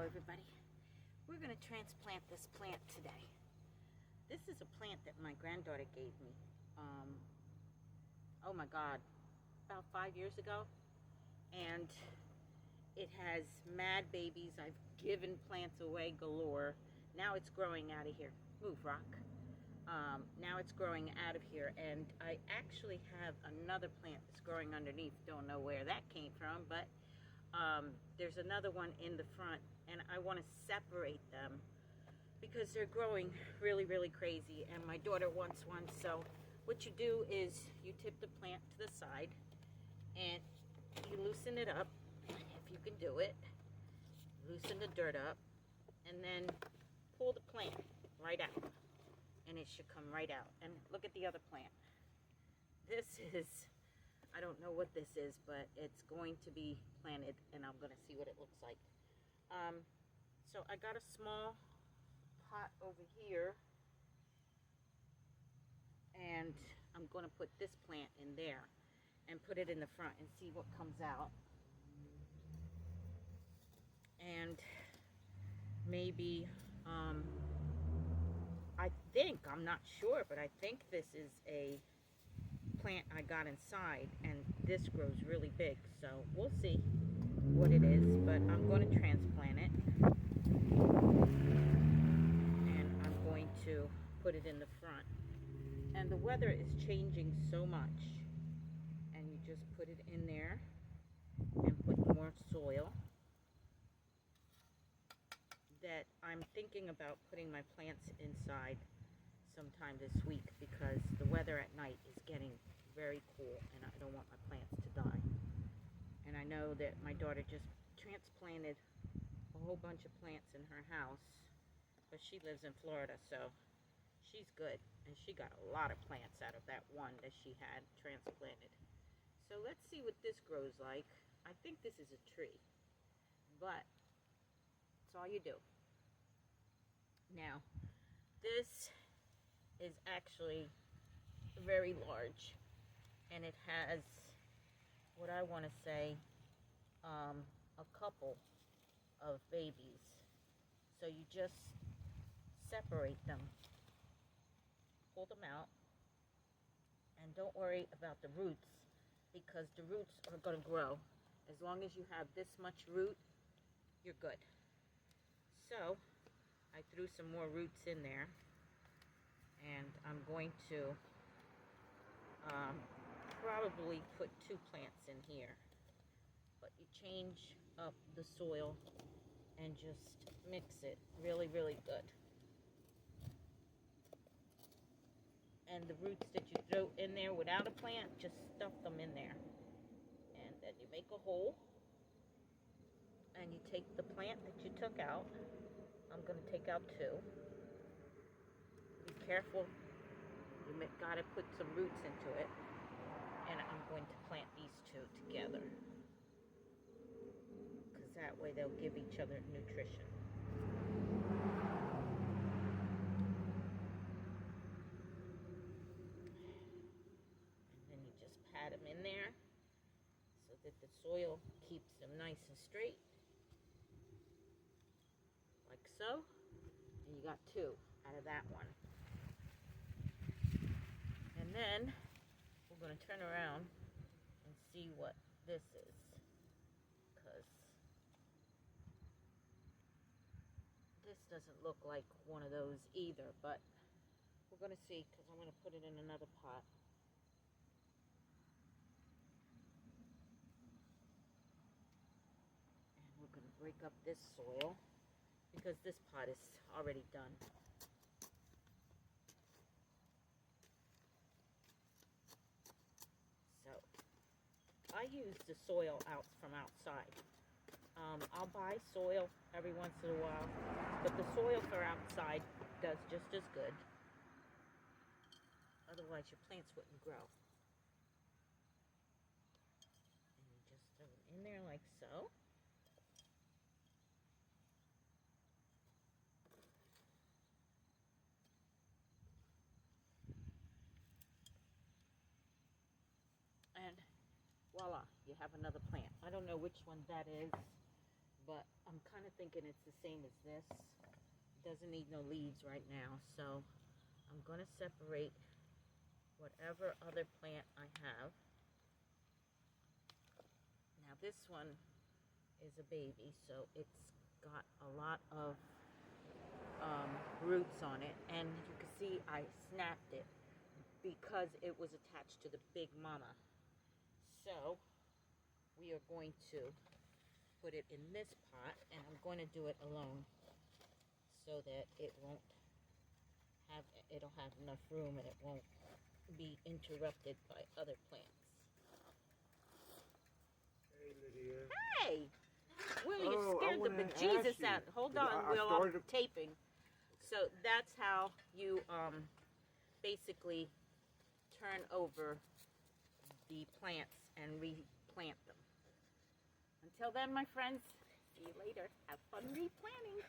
everybody. We're going to transplant this plant today. This is a plant that my granddaughter gave me. Oh my God, about 5 years ago. And it has mad babies. I've given plants away galore. Now it's growing out of here. Move, rock. Now it's growing out of here, and I actually have another plant that's growing underneath. Don't know where that came from, but there's another one in the front, and I want to separate them because they're growing really crazy, and my daughter wants one. So what you do is you tip the plant to the side and you loosen it up, if you can do it. Loosen the dirt up and then pull the plant right out, and it should come right out. And look at the other plant. This is, I don't know what this is, but it's going to be planted, and I'm going to see what it looks like. So I got a small pot over here, and I'm going to put this plant in there and put it in the front and see what comes out. And maybe, I think, I'm not sure, but I think this is a plant I got inside, and this grows really big, so we'll see what it is. But I'm going to transplant it, and I'm going to put it in the front. And the weather is changing so much, and you just put it in there and put more soil. That I'm thinking about putting my plants inside sometime this week, because the weather at night is getting very cool, and I don't want my plants to die. And I know that my daughter just transplanted a whole bunch of plants in her house, but she lives in Florida, so she's good, and she got a lot of plants out of that one that she had transplanted. So let's see what this grows like. I think this is a tree, but that's all you do. Now, this is actually very large, and it has, what I want to say, a couple of babies. So you just separate them, pull them out, and don't worry about the roots, because the roots are going to grow. As long as you have this much root, you're good. So I threw some more roots in there, and I'm going to probably put 2 plants in here. But you change up the soil and just mix it really good. And the roots that you throw in there without a plant, just stuff them in there. And then you make a hole, and you take the plant that you took out. I'm going to take out 2. Be careful. You got to put some roots into it. And I'm going to plant these 2 together, because that way they'll give each other nutrition. And then you just pat them in there so that the soil keeps them nice and straight. Like so. And you got 2 out of that one. And then we're going to turn around and see what this is, because this doesn't look like one of those either, but we're going to see, because I'm going to put it in another pot. And we're going to break up this soil, because this pot is already done. So I use the soil out from outside. I'll buy soil every once in a while, but the soil for outside does just as good. Otherwise your plants wouldn't grow. And you just throw them in there like so. And voila, you have another plant. I don't know which one that is, but I'm kind of thinking it's the same as this. Doesn't need no leaves right now, so I'm going to separate whatever other plant I have. Now this one is a baby, so it's got a lot of roots on it, and you can see I snapped it because it was attached to the big mama. So we are going to put it in this pot, and I'm going to do it alone so that it'll have enough room and it won't be interrupted by other plants. Hey, Lydia. Hey! Will, you scared the wanna bejesus ask you, out. Hold 'cause on, I Will, I'm started- taping. So that's how you basically turn over the plants and replant them. Until then, my friends, see you later. Have fun replanting.